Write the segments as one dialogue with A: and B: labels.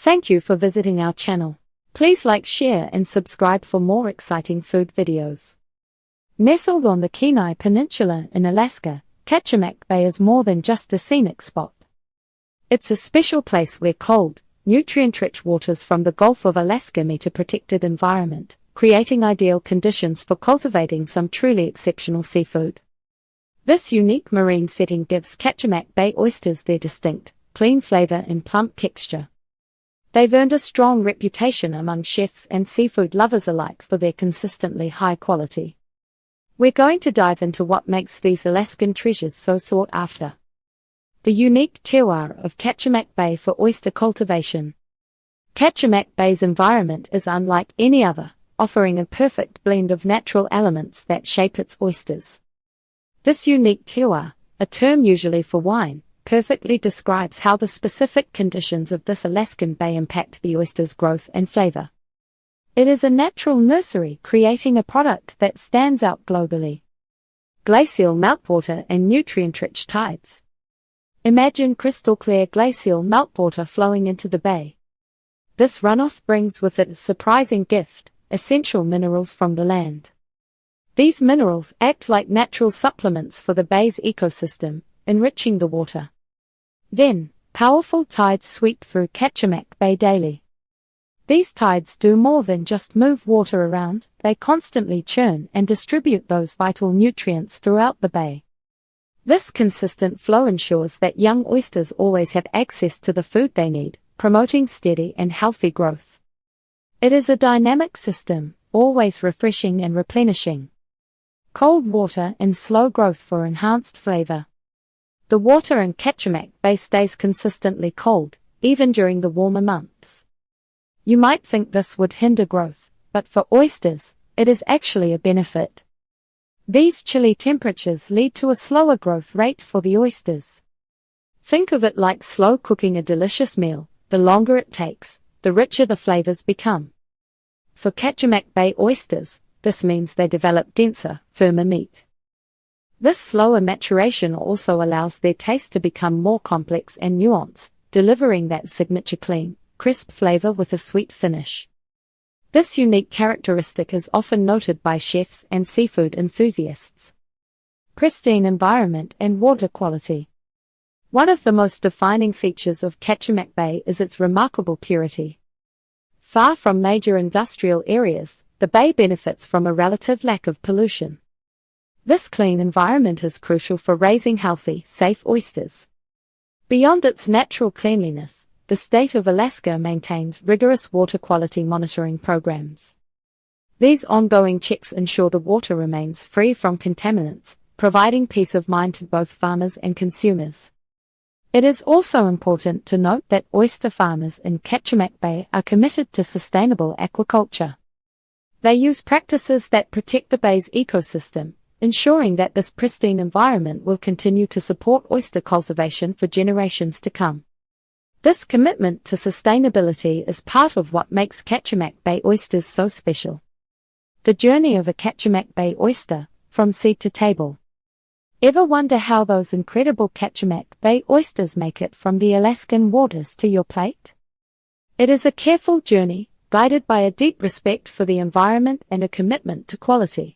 A: Thank you for visiting our channel. Please like, share and subscribe for more exciting food videos. Nestled on the Kenai Peninsula in Alaska, Kachemak Bay is more than just a scenic spot. It's a special place where cold, nutrient-rich waters from the Gulf of Alaska meet a protected environment, creating ideal conditions for cultivating some truly exceptional seafood. This unique marine setting gives Kachemak Bay oysters their distinct, clean flavor and plump texture. They've earned a strong reputation among chefs and seafood lovers alike for their consistently high quality. We're going to dive into what makes these Alaskan treasures so sought after. The unique terroir of Kachemak Bay for oyster cultivation. Kachemak Bay's environment is unlike any other, offering a perfect blend of natural elements that shape its oysters. This unique terroir, a term usually for wine, perfectly describes how the specific conditions of this Alaskan bay impact the oyster's growth and flavor. It is a natural nursery creating a product that stands out globally. Glacial meltwater and nutrient-rich tides. Imagine crystal-clear glacial meltwater flowing into the bay. This runoff brings with it a surprising gift, essential minerals from the land. These minerals act like natural supplements for the bay's ecosystem, enriching the water. Then, powerful tides sweep through Kachemak Bay daily. These tides do more than just move water around, they constantly churn and distribute those vital nutrients throughout the bay. This consistent flow ensures that young oysters always have access to the food they need, promoting steady and healthy growth. It is a dynamic system, always refreshing and replenishing. Cold water and slow growth for enhanced flavor. The water in Kachemak Bay stays consistently cold, even during the warmer months. You might think this would hinder growth, but for oysters, it is actually a benefit. These chilly temperatures lead to a slower growth rate for the oysters. Think of it like slow cooking a delicious meal. The longer it takes, the richer the flavors become. For Kachemak Bay oysters, this means they develop denser, firmer meat. This slower maturation also allows their taste to become more complex and nuanced, delivering that signature clean, crisp flavor with a sweet finish. This unique characteristic is often noted by chefs and seafood enthusiasts. Pristine environment and water quality. One of the most defining features of Kachemak Bay is its remarkable purity. Far from major industrial areas, the bay benefits from a relative lack of pollution. This clean environment is crucial for raising healthy, safe oysters. Beyond its natural cleanliness, the state of Alaska maintains rigorous water quality monitoring programs. These ongoing checks ensure the water remains free from contaminants, providing peace of mind to both farmers and consumers. It is also important to note that oyster farmers in Kachemak Bay are committed to sustainable aquaculture. They use practices that protect the bay's ecosystem, ensuring that this pristine environment will continue to support oyster cultivation for generations to come. This commitment to sustainability is part of what makes Kachemak Bay oysters so special. The journey of a Kachemak Bay oyster, from seed to table. Ever wonder how those incredible Kachemak Bay oysters make it from the Alaskan waters to your plate? It is a careful journey, guided by a deep respect for the environment and a commitment to quality.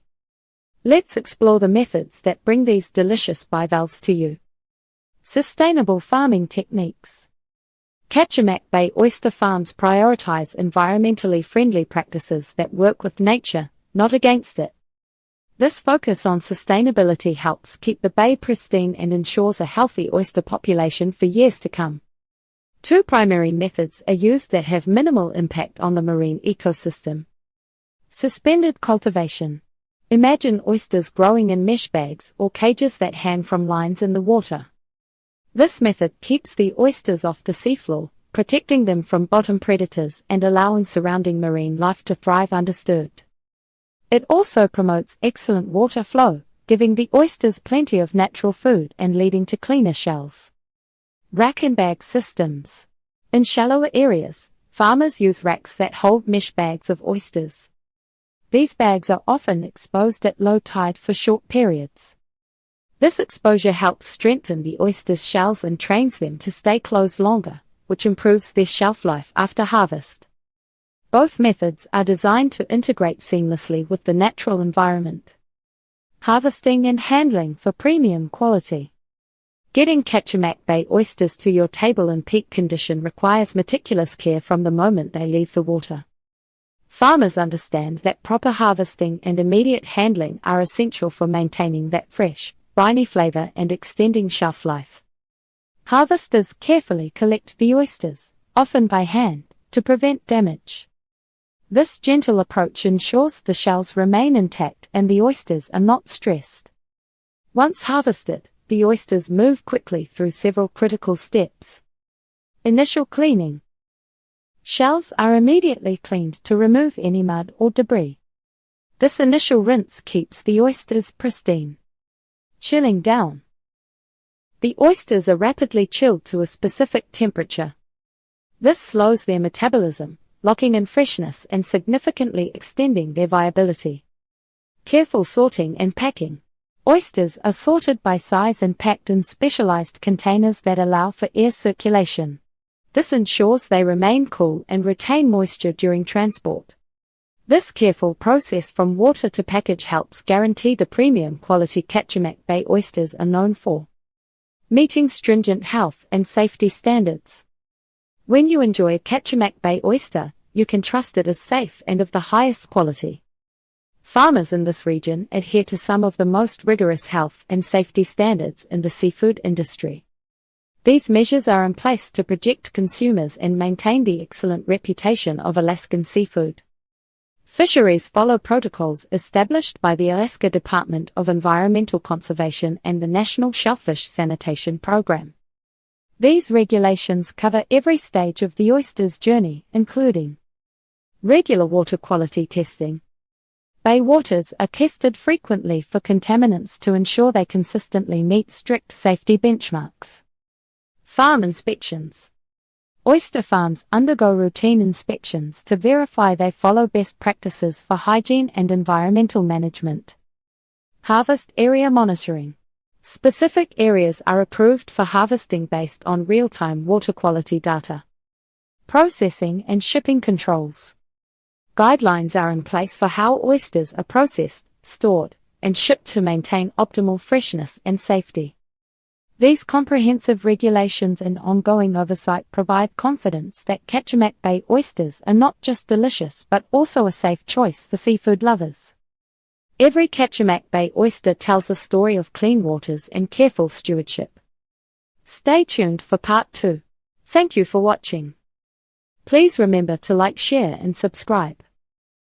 A: Let's explore the methods that bring these delicious bivalves to you. Sustainable farming techniques. Kachemak Bay oyster farms prioritize environmentally friendly practices that work with nature, not against it. This focus on sustainability helps keep the bay pristine and ensures a healthy oyster population for years to come. Two primary methods are used that have minimal impact on the marine ecosystem. Suspended cultivation. Imagine oysters growing in mesh bags or cages that hang from lines in the water. This method keeps the oysters off the seafloor, protecting them from bottom predators and allowing surrounding marine life to thrive undisturbed. It also promotes excellent water flow, giving the oysters plenty of natural food and leading to cleaner shells. Rack and bag systems. In shallower areas, farmers use racks that hold mesh bags of oysters. These bags are often exposed at low tide for short periods. This exposure helps strengthen the oyster's shells and trains them to stay closed longer, which improves their shelf life after harvest. Both methods are designed to integrate seamlessly with the natural environment. Harvesting and handling for premium quality. Getting Kachemak Bay oysters to your table in peak condition requires meticulous care from the moment they leave the water. Farmers understand that proper harvesting and immediate handling are essential for maintaining that fresh, briny flavor and extending shelf life. Harvesters carefully collect the oysters, often by hand, to prevent damage. This gentle approach ensures the shells remain intact and the oysters are not stressed. Once harvested, the oysters move quickly through several critical steps. Initial cleaning. Shells are immediately cleaned to remove any mud or debris. This initial rinse keeps the oysters pristine. Chilling down. The oysters are rapidly chilled to a specific temperature. This slows their metabolism, locking in freshness and significantly extending their viability. Careful sorting and packing. Oysters are sorted by size and packed in specialized containers that allow for air circulation. This ensures they remain cool and retain moisture during transport. This careful process from water to package helps guarantee the premium quality Kachemak Bay oysters are known for. Meeting stringent health and safety standards. When you enjoy a Kachemak Bay oyster, you can trust it as safe and of the highest quality. Farmers in this region adhere to some of the most rigorous health and safety standards in the seafood industry. These measures are in place to protect consumers and maintain the excellent reputation of Alaskan seafood. Fisheries follow protocols established by the Alaska Department of Environmental Conservation and the National Shellfish Sanitation Program. These regulations cover every stage of the oyster's journey, including regular water quality testing. Bay waters are tested frequently for contaminants to ensure they consistently meet strict safety benchmarks. Farm inspections. Oyster farms undergo routine inspections to verify they follow best practices for hygiene and environmental management. Harvest area monitoring. Specific areas are approved for harvesting based on real-time water quality data. Processing and shipping controls. Guidelines are in place for how oysters are processed, stored, and shipped to maintain optimal freshness and safety. These comprehensive regulations and ongoing oversight provide confidence that Kachemak Bay oysters are not just delicious but also a safe choice for seafood lovers. Every Kachemak Bay oyster tells a story of clean waters and careful stewardship. Stay tuned for part 2. Thank you for watching. Please remember to like, share and subscribe.